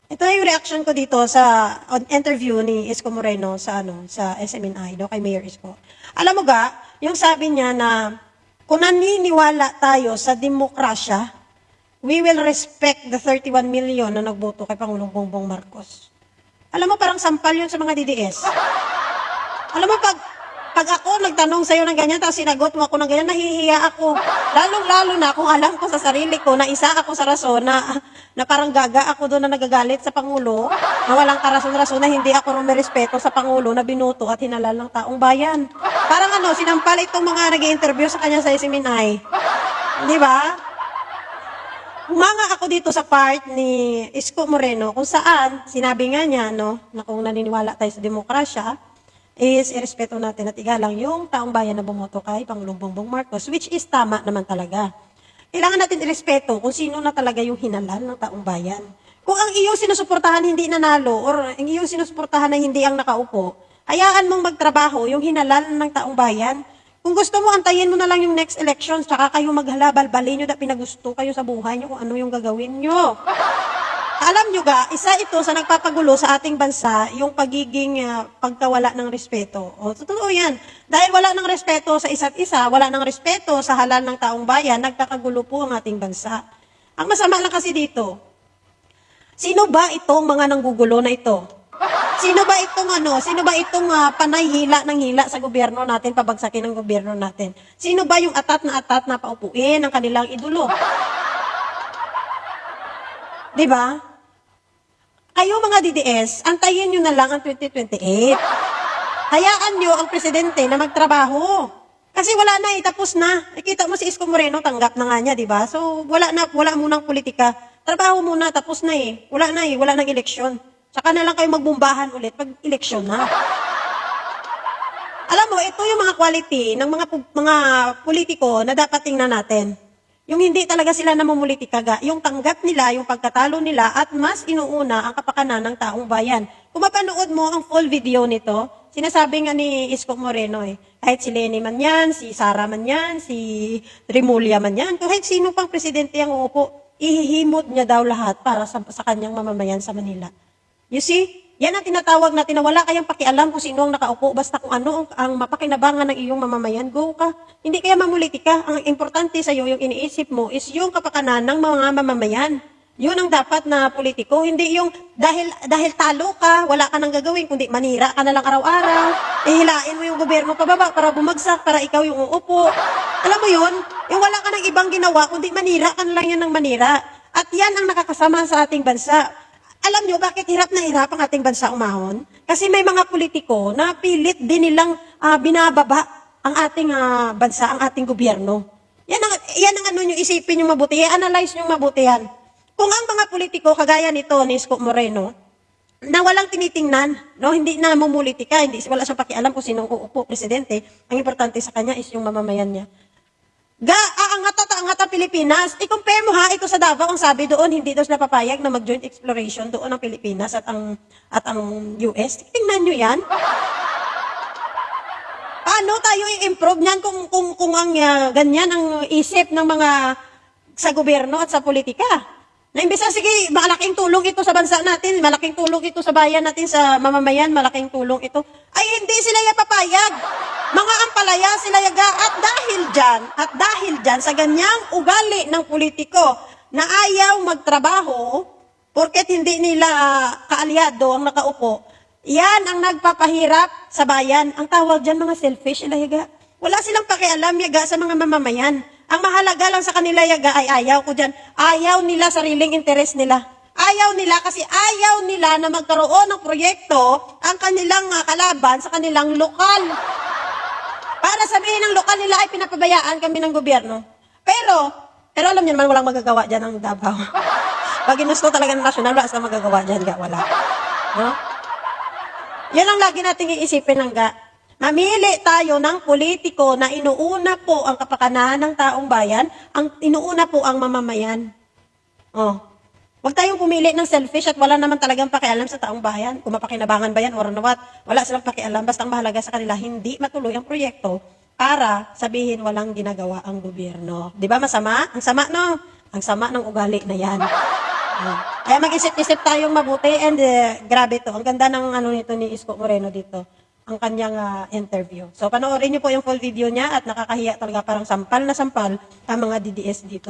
Ito yung reaction ko dito sa interview ni Isko Moreno sa SMNI, kay Mayor Isko. Alam mo ga, yung sabi niya na kung naniniwala tayo sa demokrasya, we will respect the 31 million na nagboto kay Pangulong Bongbong Marcos. Alam mo, parang sampal yun sa mga DDS. Alam mo, pag ako nagtanong sa'yo ng ganyan, tapos sinagot mo ako ng ganyan, nahihiya ako. Lalong-lalo na kung alam ko sa sarili ko na isa ako sa rason na parang gaga ako doon na nagagalit sa Pangulo, na walang karason-rason na hindi ako rumirespeto sa Pangulo na binuto at hinalal ng taong bayan. Parang sinampal itong mga nag-i-interview sa kanya sa SMNI. Di ba? Humanga ako dito sa part ni Isko Moreno kung saan sinabi nga niya na kung naniniwala tayo sa demokrasya is irespeto natin at igalang yung taong bayan na bumoto kay Pangulong Bongbong Marcos, which is tama naman talaga. Kailangan natin irespeto kung sino na talaga yung hinalal ng taong bayan. Kung ang iyong sinusuportahan hindi nanalo or ang iyong sinusuportahan na hindi ang nakaupo, hayaan mong magtrabaho yung hinalal ng taong bayan. Kung gusto mo, antayin mo na lang yung next election, tsaka kayo maghalabal-balin nyo na pinagusto kayo sa buhay nyo kung ano yung gagawin nyo. Alam nyo ga, isa ito sa nagpapagulo sa ating bansa, yung pagiging pagkawala ng respeto. O, totoo yan. Dahil wala ng respeto sa isa't isa, wala ng respeto sa halal ng taong bayan, nagkakagulo po ang ating bansa. Ang masama lang kasi dito, sino ba itong mga nanggugulo na ito? Sino ba itong panay hila ng hila sa gobyerno natin, pabagsakin ng gobyerno natin? Sino ba yung atat na paupuin ng kanilang idolo? Diba? Kayo mga DDS, antayin nyo na lang ang 2028. Hayaan nyo ang presidente na magtrabaho. Kasi wala na tapos na. Nakita mo si Isko Moreno, tanggap na nga niya, diba? So, wala munang politika. Trabaho muna, tapos na Wala nang eleksyon. Saka na lang kayo magbumbahan ulit pag eleksyon na. Alam mo, ito yung mga quality ng mga politiko na dapat tingnan natin. Yung hindi talaga sila namumulitika, yung tanggap nila, yung pagkatalo nila, at mas inuuna ang kapakanan ng taong bayan. Kung mapanood mo ang full video nito, sinasabi nga ni Isko Moreno kahit si Leni man yan, si Sara man yan, si Remulla man yan, kahit sino pang presidente ang uupo, ihihimod niya daw lahat para sa kanyang mamamayan sa Manila. You see? Yan ang tinatawag natin na wala kayang pakialam kung sino ang nakaupo, basta kung ano ang mapakinabangan ng iyong mamamayan, go ka. Hindi kaya mamulitika. Ang importante sa iyo, yung iniisip mo, is yung kapakanan ng mga mamamayan. Yun ang dapat na politiko. Hindi yung dahil talo ka, wala ka nang gagawin, kundi manira ka na lang araw-araw, ihilain mo yung gobyerno pababa para bumagsak, para ikaw yung uupo. Alam mo yun? Yung wala ka nang ibang ginawa, kundi manira ka na lang yan ng manira. At yan ang nakakasama sa ating bansa. Alam nyo, bakit hirap na hirap ang ating bansa umahon? Kasi may mga politiko na pilit din nilang binababa ang ating bansa, ang ating gobyerno. Yan ang yung isipin nyo mabuti, i-analyze nyo mabuti yan. Kung ang mga politiko, kagaya nito ni Isko Moreno, na walang tinitingnan, hindi na mumulitika, wala siyang pakialam kung sinong uupo, presidente, ang importante sa kanya is yung mamamayan niya. Aangat ang Pilipinas. I-compare mo ito sa Davao, ang sabi doon, hindi daw sila papayag na mag-joint exploration doon ang Pilipinas at ang US. Tingnan nyo yan. Paano tayo i-improve niyan kung ang ganyan ang isip ng mga sa gobyerno at sa politika? Na imbes na, sige, malaking tulong ito sa bansa natin, malaking tulong ito sa bayan natin, sa mamamayan, malaking tulong ito. Ay, hindi sila papayag. Mga ampalaya sila yaga. At dahil dyan, sa ganyang ugali ng politiko na ayaw magtrabaho, porket hindi nila kaalyado ang nakaupo, yan ang nagpapahirap sa bayan. Ang tawag dyan, mga selfish sila yaga. Wala silang pakialam yaga sa mga mamamayan. Ang mahalaga lang sa kanila yaga ay ayaw ko dyan. Ayaw nila sariling interes nila. Ayaw nila kasi ayaw nila na magkaroon ng proyekto ang kanilang kalaban sa kanilang lokal. Para sabihin ng lokal nila ay pinapabayaan kami ng gobyerno. Pero alam niyo naman walang magagawa dyan ang Davao. Pag ginusto talaga ng nasyonal, wala silang magagawa dyan, wala. No? Yan ang lagi nating iisipin ng Mamili tayo ng politiko na inuuna po ang kapakanan ng taong bayan, inuuna po ang mamamayan. Huwag tayong pumili ng selfish at wala naman talagang pakialam sa taong bayan. Kung mapakinabangan ba yan or what, wala silang pakialam. Basta ang mahalaga sa kanila, hindi matuloy ang proyekto para sabihin walang ginagawa ang gobyerno. Di ba masama? Ang sama, no? Ang sama ng ugali na yan. Kaya mag-isip-isip tayong mabuti and grabe to. Ang ganda ng ano nito ni Isko Moreno dito. Ang kanyang interview. So panoorin niyo po yung full video niya at nakakahiya talaga, parang sampal na sampal ang mga DDS dito.